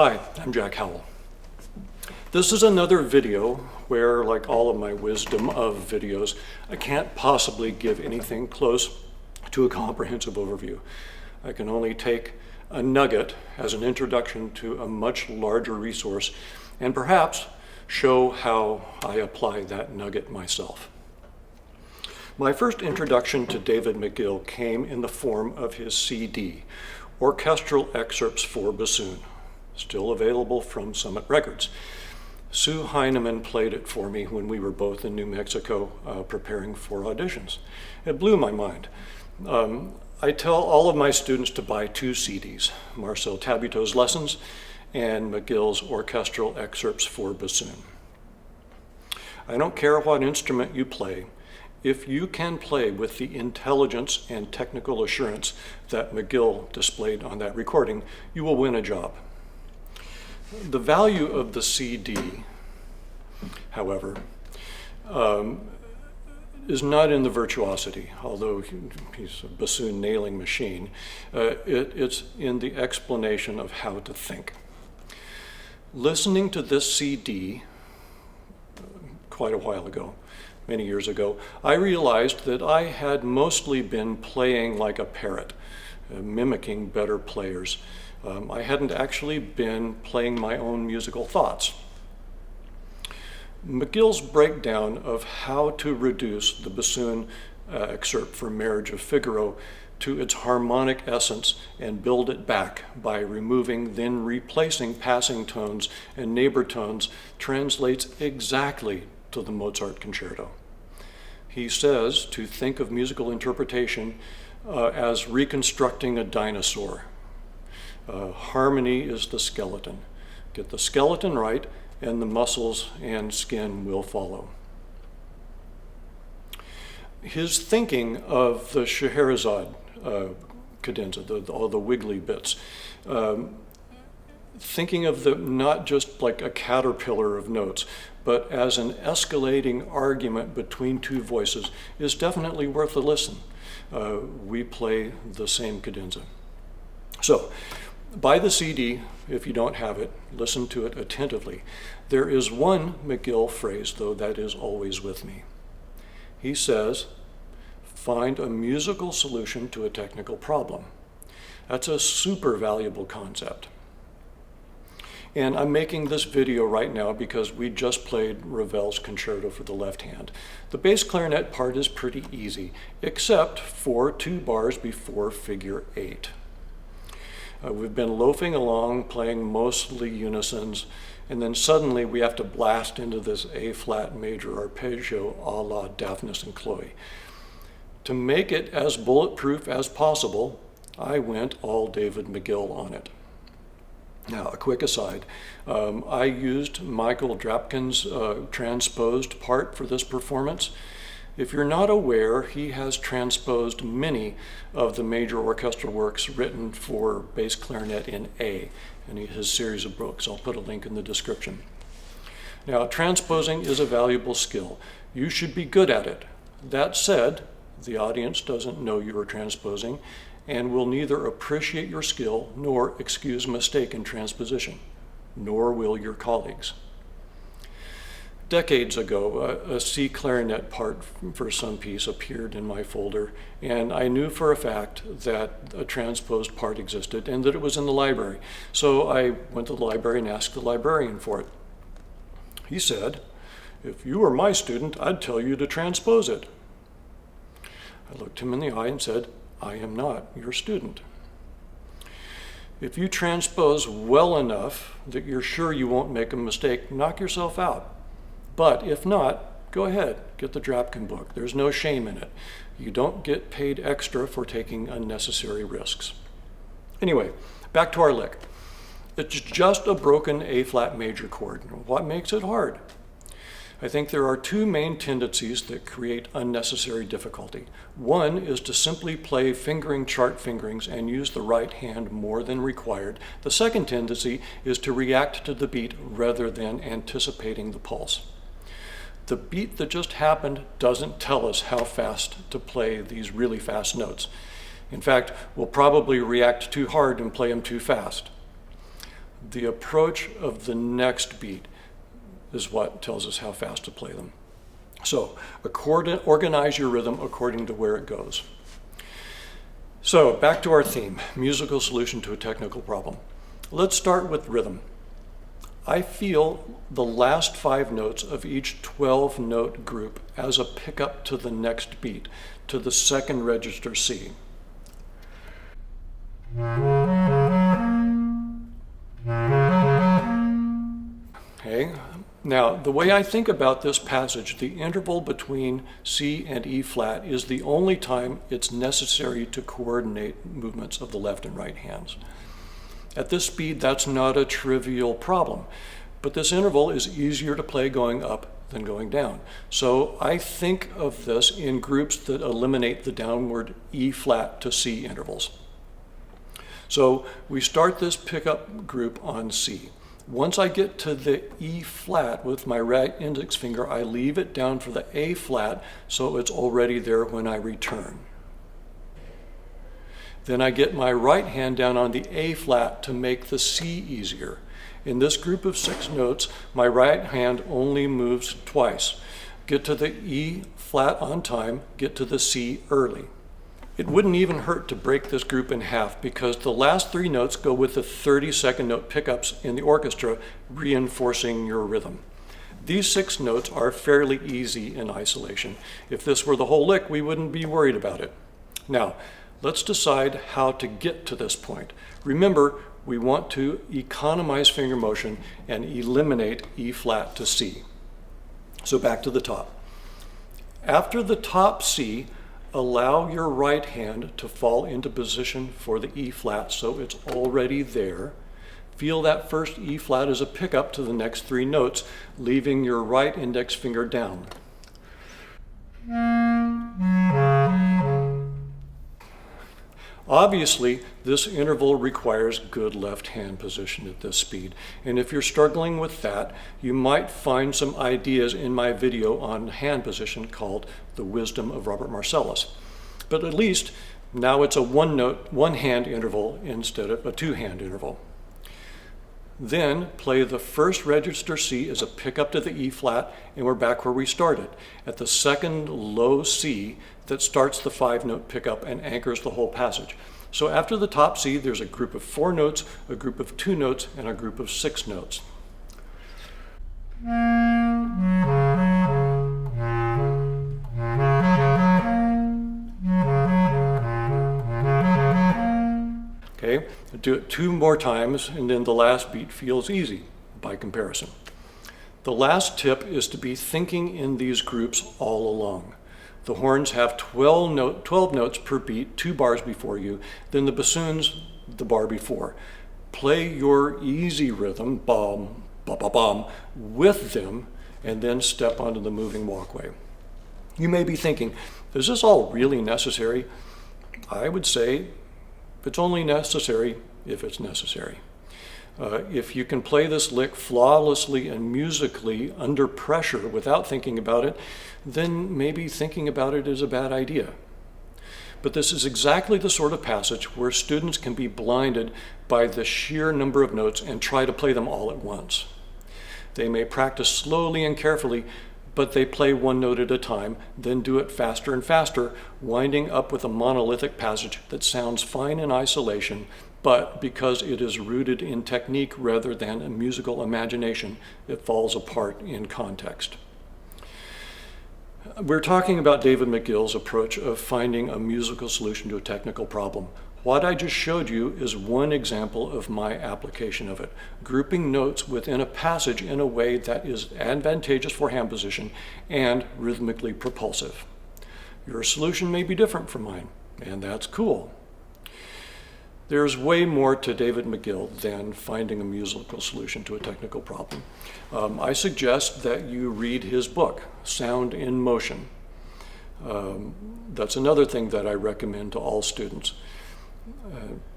Hi, I'm Jack Howell. This is another video where, like all of my wisdom of videos, I can't possibly give anything close to a comprehensive overview. I can only take a nugget as an introduction to a much larger resource and perhaps show how I apply that nugget myself. My first introduction to David McGill came in the form of his CD, Orchestral Excerpts for Bassoon, still available from Summit Records. Sue Heineman played it for me when we were both in New Mexico preparing for auditions. It blew my mind. I tell all of my students to buy two CDs, Marcel Tabuteau's Lessons and McGill's Orchestral Excerpts for Bassoon. I don't care what instrument you play, if you can play with the intelligence and technical assurance that McGill displayed on that recording, you will win a job. The value of the CD, however, is not in the virtuosity, although he's a bassoon nailing machine. It's in the explanation of how to think. Listening to this CD quite a while ago, many years ago, I realized that I had mostly been playing like a parrot, mimicking better players. I hadn't actually been playing my own musical thoughts. McGill's breakdown of how to reduce the bassoon excerpt for Marriage of Figaro to its harmonic essence and build it back by removing, then replacing passing tones and neighbor tones translates exactly to the Mozart concerto. He says to think of musical interpretation as reconstructing a dinosaur. Harmony is the skeleton. Get the skeleton right, and the muscles and skin will follow. His thinking of the Scheherazade cadenza, all the wiggly bits, thinking of them not just like a caterpillar of notes, but as an escalating argument between two voices, is definitely worth a listen. We play the same cadenza. So, buy the CD if you don't have it, listen to it attentively. There is one McGill phrase, though, that is always with me. He says, find a musical solution to a technical problem. That's a super valuable concept. And I'm making this video right now because we just played Ravel's Concerto for the left hand. The bass clarinet part is pretty easy, except for 2 bars before figure 8. We've been loafing along, playing mostly unisons, and then suddenly we have to blast into this A-flat major arpeggio a la Daphnis and Chloe. To make it as bulletproof as possible, I went all David McGill on it. Now, a quick aside, I used Michael Drapkin's transposed part for this performance. If you're not aware, he has transposed many of the major orchestral works written for bass clarinet in A, and his series of books. I'll put a link in the description. Now, transposing is a valuable skill. You should be good at it. That said, the audience doesn't know you are transposing and will neither appreciate your skill nor excuse mistake in transposition, nor will your colleagues. Decades ago, a C clarinet part for some piece appeared in my folder, and I knew for a fact that a transposed part existed and that it was in the library. So I went to the library and asked the librarian for it. He said, if you were my student, I'd tell you to transpose it. I looked him in the eye and said, I am not your student. If you transpose well enough that you're sure you won't make a mistake, knock yourself out. But if not, go ahead, get the Drapkin book. There's no shame in it. You don't get paid extra for taking unnecessary risks. Anyway, back to our lick. It's just a broken A-flat major chord. What makes it hard? I think there are 2 main tendencies that create unnecessary difficulty. One is to simply play fingering chart fingerings and use the right hand more than required. The second tendency is to react to the beat rather than anticipating the pulse. The beat that just happened doesn't tell us how fast to play these really fast notes. In fact, we'll probably react too hard and play them too fast. The approach of the next beat is what tells us how fast to play them. So organize your rhythm according to where it goes. So back to our theme, musical solution to a technical problem. Let's start with rhythm. I feel the last 5 notes of each 12-note group as a pickup to the next beat, to the second register C. Okay. Now, the way I think about this passage, the interval between C and E flat is the only time it's necessary to coordinate movements of the left and right hands. At this speed, that's not a trivial problem, but this interval is easier to play going up than going down. So I think of this in groups that eliminate the downward E flat to C intervals. So we start this pickup group on C. Once I get to the E flat with my right index finger, I leave it down for the A flat so it's already there when I return. Then I get my right hand down on the A flat to make the C easier. In this group of 6 notes, my right hand only moves twice. Get to the E flat on time, get to the C early. It wouldn't even hurt to break this group in half because the last 3 notes go with the 32nd note pickups in the orchestra, reinforcing your rhythm. These 6 notes are fairly easy in isolation. If this were the whole lick, we wouldn't be worried about it. Now, let's decide how to get to this point. Remember, we want to economize finger motion and eliminate E flat to C. So back to the top. After the top C, allow your right hand to fall into position for the E flat so it's already there. Feel that first E flat as a pickup to the next 3 notes, leaving your right index finger down. Obviously, this interval requires good left hand position at this speed, and if you're struggling with that, you might find some ideas in my video on hand position called The Wisdom of Robert Marcellus. But at least now it's a one hand interval instead of a 2-hand interval. Then play the first register C as a pickup to the E flat, and we're back where we started, at the second low C that starts the 5-note pickup and anchors the whole passage. So after the top C, there's a group of 4 notes, a group of 2 notes, and a group of 6 notes. Okay, do it 2 more times, and then the last beat feels easy by comparison. The last tip is to be thinking in these groups all along. The horns have 12 notes per beat, 2 bars before you, then the bassoons the bar before. Play your easy rhythm, bom, ba ba bom, with them, and then step onto the moving walkway. You may be thinking, is this all really necessary? I would say it's only necessary if it's necessary. If you can play this lick flawlessly and musically under pressure without thinking about it, then maybe thinking about it is a bad idea. But this is exactly the sort of passage where students can be blinded by the sheer number of notes and try to play them all at once. They may practice slowly and carefully, but they play 1 note at a time, then do it faster and faster, winding up with a monolithic passage that sounds fine in isolation, but because it is rooted in technique rather than a musical imagination, it falls apart in context. We're talking about David McGill's approach of finding a musical solution to a technical problem. What I just showed you is one example of my application of it, grouping notes within a passage in a way that is advantageous for hand position and rhythmically propulsive. Your solution may be different from mine, and that's cool. There's way more to David McGill than finding a musical solution to a technical problem. I suggest that you read his book, Sound in Motion. That's another thing that I recommend to all students.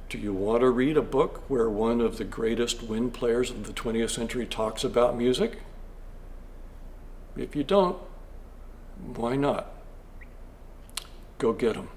Do you want to read a book where one of the greatest wind players of the 20th century talks about music? If you don't, why not? Go get 'em.